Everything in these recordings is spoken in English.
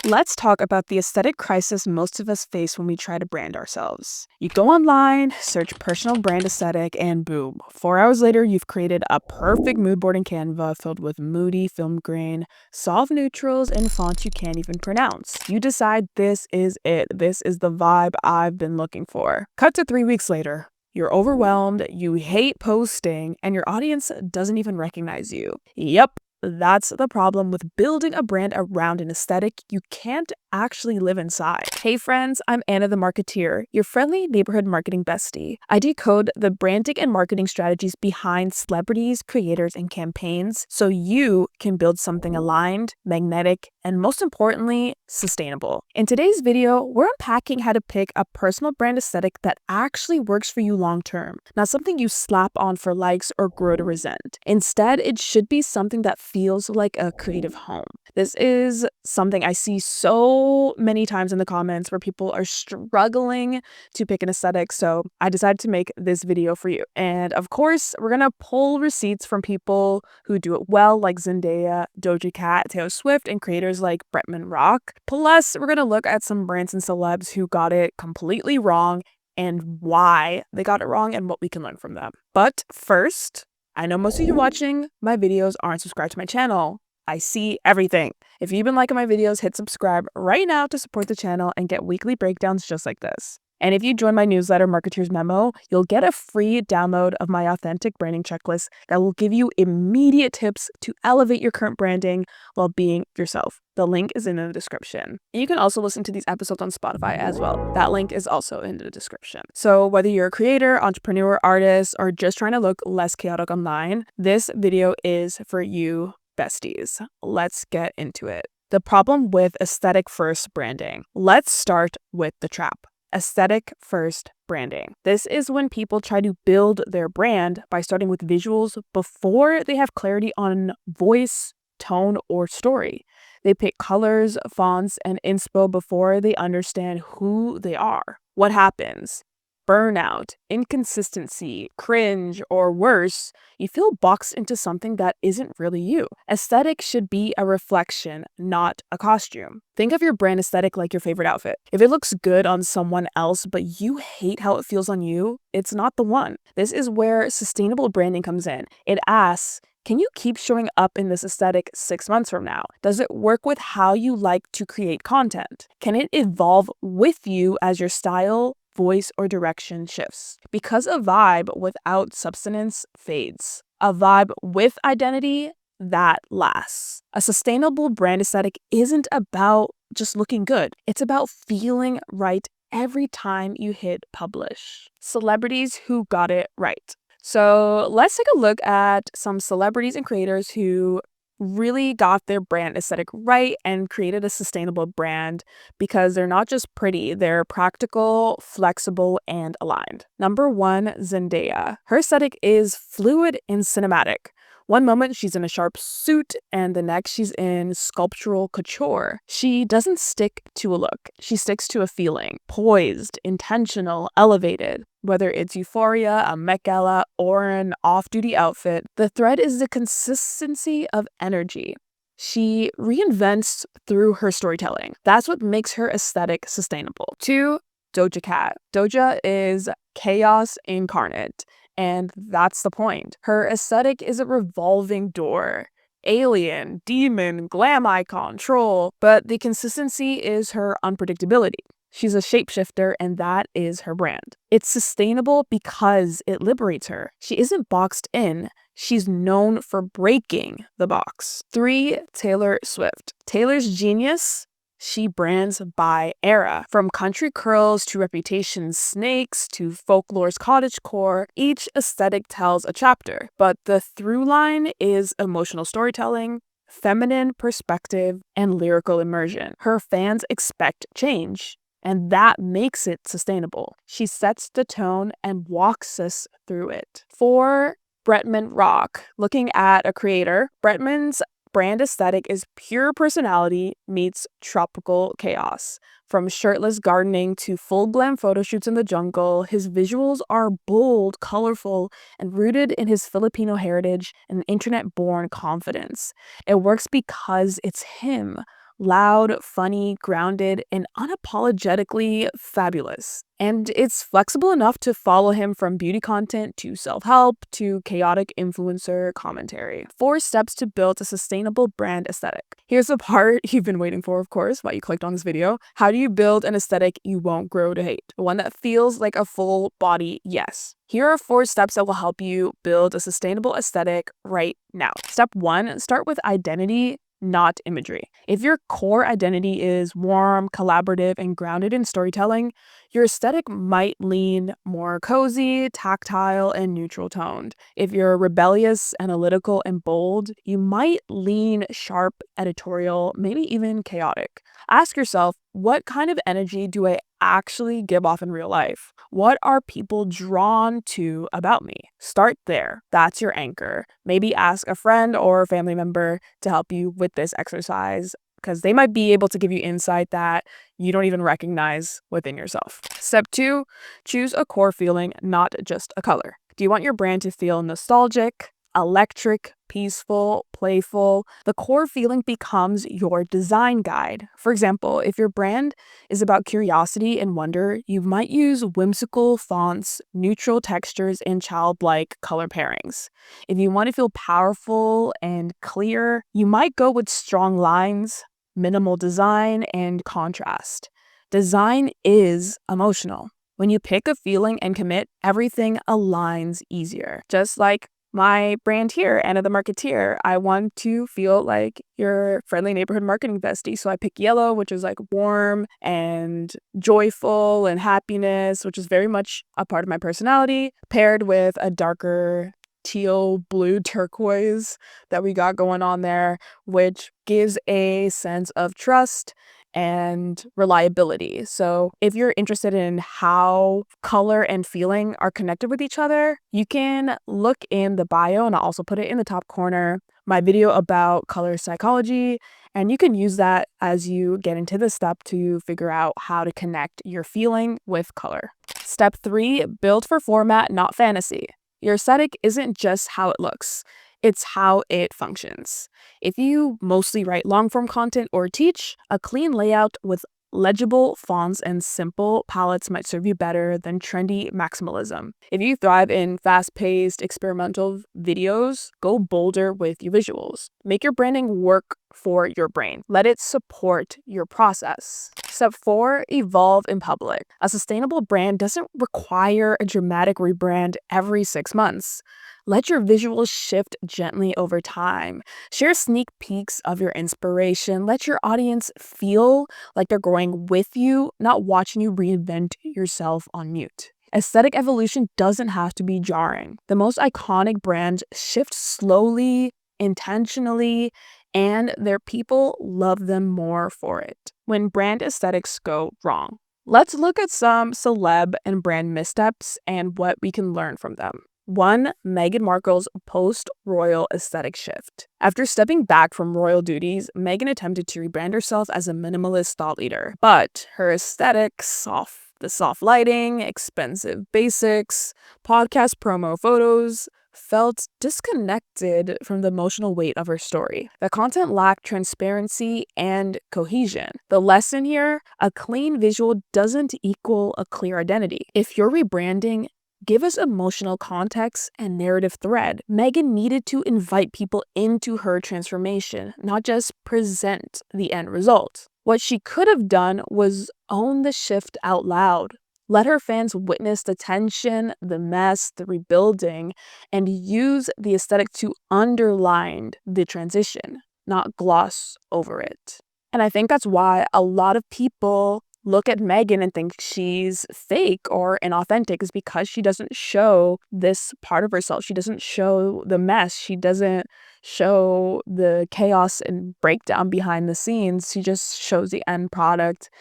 Let's talk about the aesthetic crisis most of us face when we try to brand ourselves. You go online, search personal brand aesthetic, and boom, 4 hours later, you've created a perfect mood board in Canva filled with moody film grain, soft neutrals, and fonts you can't even pronounce. You decide this is it. This is the vibe I've been looking for. Cut to 3 weeks later. You're overwhelmed, you hate posting, and your audience doesn't even recognize you. Yep. That's the problem with building a brand around an aesthetic you can't actually live inside. Hey friends, I'm Ana The Marketeer, your friendly neighborhood marketing bestie. I decode the branding and marketing strategies behind celebrities, creators, and campaigns so you can build something aligned, magnetic, and most importantly, sustainable. In today's video, we're unpacking how to pick a personal brand aesthetic that actually works for you long term, not something you slap on for likes or grow to resent. Instead, it should be something that feels like a creative home. This is something I see so many times in the comments where people are struggling to pick an aesthetic, so I decided to make this video for you. And of course, we're gonna pull receipts from people who do it well, like Zendaya, Doja Cat, Taylor Swift, and creators like Bretman Rock. Plus, we're gonna look at some brands and celebs who got it completely wrong and why they got it wrong and what we can learn from them. But first, I know most of you watching my videos aren't subscribed to my channel. I see everything. If you've been liking my videos, hit subscribe right now to support the channel and get weekly breakdowns just like this. And if you join my newsletter, Marketeer's Memo, you'll get a free download of my authentic branding checklist that will give you immediate tips to elevate your current branding while being yourself. The link is in the description. You can also listen to these episodes on Spotify as well. That link is also in the description. So whether you're a creator, entrepreneur, artist, or just trying to look less chaotic online, this video is for you, besties. Let's get into it. The problem with aesthetic first branding. Let's start with the trap. Aesthetic first branding. This is when people try to build their brand by starting with visuals before they have clarity on voice, tone, or story. They pick colors, fonts, and inspo before they understand who they are. What happens? Burnout, inconsistency, cringe, or worse, you feel boxed into something that isn't really you. Aesthetic should be a reflection, not a costume. Think of your brand aesthetic like your favorite outfit. If it looks good on someone else, but you hate how it feels on you, it's not the one. This is where sustainable branding comes in. It asks, can you keep showing up in this aesthetic 6 months from now? Does it work with how you like to create content? Can it evolve with you as your style, voice, or direction shifts? Because a vibe without substance fades. A vibe with identity, that lasts. A sustainable brand aesthetic isn't about just looking good. It's about feeling right every time you hit publish. Celebrities who got it right. So let's take a look at some celebrities and creators who really got their brand aesthetic right and created a sustainable brand because they're not just pretty, they're practical, flexible, and aligned. Number 1, Zendaya. Her aesthetic is fluid and cinematic. One moment she's in a sharp suit and the next she's in sculptural couture. She doesn't stick to a look. She sticks to a feeling. Poised, intentional, elevated. Whether it's euphoria, a Met Gala, or an off-duty outfit, the thread is the consistency of energy. She reinvents through her storytelling. That's what makes her aesthetic sustainable. 2, Doja Cat. Doja is chaos incarnate. And that's the point. Her aesthetic is a revolving door. Alien, demon, glam icon, troll, but the consistency is her unpredictability. She's a shapeshifter, and that is her brand. It's sustainable because it liberates her. She isn't boxed in. She's known for breaking the box. 3, Taylor Swift. Taylor's genius? She brands by era. From country curls to Reputation snakes to folklore's cottagecore, each aesthetic tells a chapter. But the through line is emotional storytelling, feminine perspective, and lyrical immersion. Her fans expect change, and that makes it sustainable. She sets the tone and walks us through it. 4, Bretman Rock. Looking at a creator, Bretman's brand aesthetic is pure personality meets tropical chaos. From shirtless gardening to full glam photo shoots in the jungle, his visuals are bold, colorful, and rooted in his Filipino heritage and internet-born confidence. It works because it's him. loud, funny, grounded, and unapologetically fabulous. And it's flexible enough to follow him from beauty content to self-help to chaotic influencer commentary. 4 steps to build a sustainable brand aesthetic. Here's the part you've been waiting for, of course, why you clicked on this video. How do you build an aesthetic you won't grow to hate? One that feels like a full body yes. Here are 4 steps that will help you build a sustainable aesthetic right now. Step 1, start with identity, not imagery. If your core identity is warm, collaborative, and grounded in storytelling, your aesthetic might lean more cozy, tactile, and neutral toned. If you're rebellious, analytical, and bold, you might lean sharp, editorial, maybe even chaotic. Ask yourself, what kind of energy do I actually give off in real life? What are people drawn to about me? Start there. That's your anchor. Maybe ask a friend or a family member to help you with this exercise because they might be able to give you insight that you don't even recognize within yourself. Step 2, choose a core feeling, not just a color. Do you want your brand to feel nostalgic, electric, peaceful, playful? The core feeling becomes your design guide. For example, if your brand is about curiosity and wonder, you might use whimsical fonts, neutral textures, and childlike color pairings. If you want to feel powerful and clear, you might go with strong lines, minimal design, and contrast. Design is emotional. When you pick a feeling and commit, everything aligns easier. Just like my brand here, Ana The Marketeer, I want to feel like your friendly neighborhood marketing bestie. So I pick yellow, which is like warm and joyful and happiness, which is very much a part of my personality, paired with a darker teal, blue, turquoise that we got going on there, which gives a sense of trust and reliability. So if you're interested in how color and feeling are connected with each other, you can look in the bio, and I'll also put it in the top corner, my video about color psychology, and you can use that as you get into this step to figure out how to connect your feeling with color. Step 3, build for format, not fantasy. Your aesthetic isn't just how it looks, it's how it functions. If you mostly write long-form content or teach, a clean layout with legible fonts and simple palettes might serve you better than trendy maximalism. If you thrive in fast-paced, experimental videos, go bolder with your visuals. Make your branding work for your brain. Let it support your process. Step 4, evolve in public. A sustainable brand doesn't require a dramatic rebrand every 6 months. Let your visuals shift gently over time. Share sneak peeks of your inspiration. Let your audience feel like they're growing with you, not watching you reinvent yourself on mute. Aesthetic evolution doesn't have to be jarring. The most iconic brands shift slowly, intentionally, and their people love them more for it. When brand aesthetics go wrong, let's look at some celeb and brand missteps and what we can learn from them. 1. Meghan Markle's post-royal aesthetic shift. After stepping back from royal duties, Meghan attempted to rebrand herself as a minimalist thought leader. But her aesthetic, the soft lighting, expensive basics, podcast promo photos, felt disconnected from the emotional weight of her story. The content lacked transparency and cohesion. The lesson here, a clean visual doesn't equal a clear identity. If you're rebranding, give us emotional context and narrative thread. Meghan needed to invite people into her transformation, not just present the end result. What she could have done was own the shift out loud. Let her fans witness the tension, the mess, the rebuilding, and use the aesthetic to underline the transition, not gloss over it. And I think that's why a lot of people look at Meghan and think she's fake or inauthentic, is because she doesn't show this part of herself. She doesn't show the mess. She doesn't show the chaos and breakdown behind the scenes. She just shows the end product,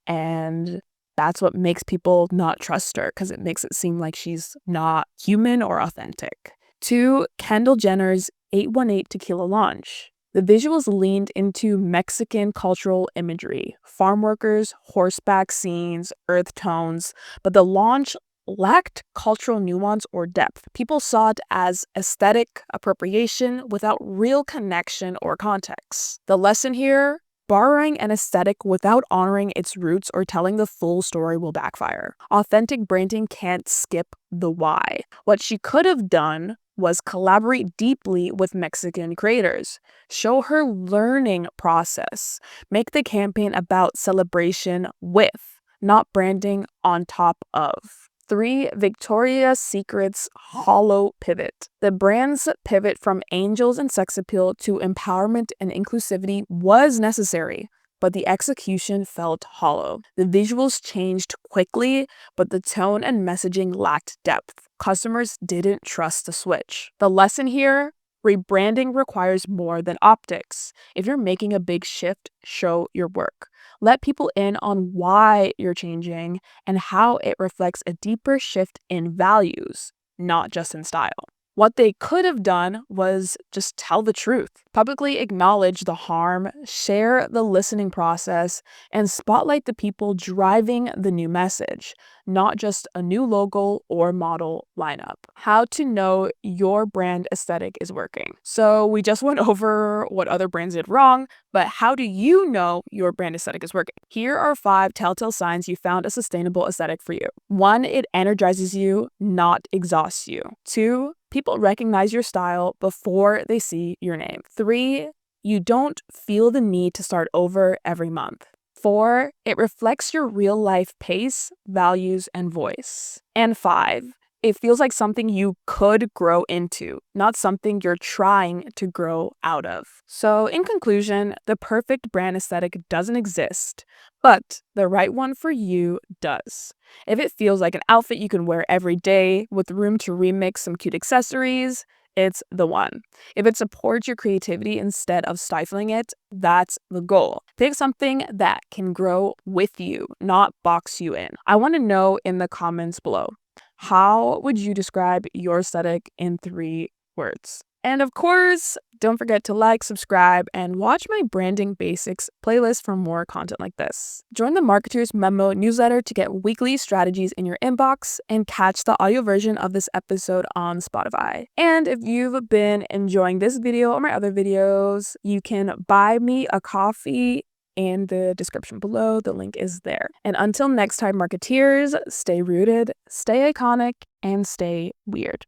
and that's what makes people not trust her, because it makes it seem like she's not human or authentic. 2. Kendall Jenner's 818 tequila launch. The visuals leaned into Mexican cultural imagery, farm workers, horseback scenes, earth tones, but the launch lacked cultural nuance or depth. People saw it as aesthetic appropriation without real connection or context. The lesson here, Borrowing an aesthetic without honoring its roots or telling the full story will backfire. Authentic branding can't skip the why. What she could have done was collaborate deeply with Mexican creators, show her learning process, make the campaign about celebration with, not branding on top of. 3. Victoria's Secret's hollow pivot. The brand's pivot from angels and sex appeal to empowerment and inclusivity was necessary, but the execution felt hollow. The visuals changed quickly, but the tone and messaging lacked depth. Customers didn't trust the switch. The lesson here: rebranding requires more than optics. If you're making a big shift, show your work. Let people in on why you're changing and how it reflects a deeper shift in values, not just in style. What they could have done was just tell the truth, publicly acknowledge the harm, share the listening process, and spotlight the people driving the new message, not just a new logo or model lineup. How to know your brand aesthetic is working. So we just went over what other brands did wrong, but how do you know your brand aesthetic is working? Here are 5 telltale signs you found a sustainable aesthetic for you. 1, it energizes you, not exhausts you. 2, people recognize your style before they see your name. 3, you don't feel the need to start over every month. 4, it reflects your real life pace, values, and voice. And 5, it feels like something you could grow into, not something you're trying to grow out of. So in conclusion, the perfect brand aesthetic doesn't exist, but the right one for you does. If it feels like an outfit you can wear every day with room to remix some cute accessories, it's the one. If it supports your creativity instead of stifling it, that's the goal. Pick something that can grow with you, not box you in. I want to know in the comments below, how would you describe your aesthetic in 3 words? And of course, don't forget to like, subscribe, and watch my Branding Basics playlist for more content like this. Join the Marketeer's Memo newsletter to get weekly strategies in your inbox and catch the audio version of this episode on Spotify. And if you've been enjoying this video or my other videos, you can buy me a coffee in the description below. The link is there. And until next time, Marketeers, stay rooted, stay iconic, and stay weird.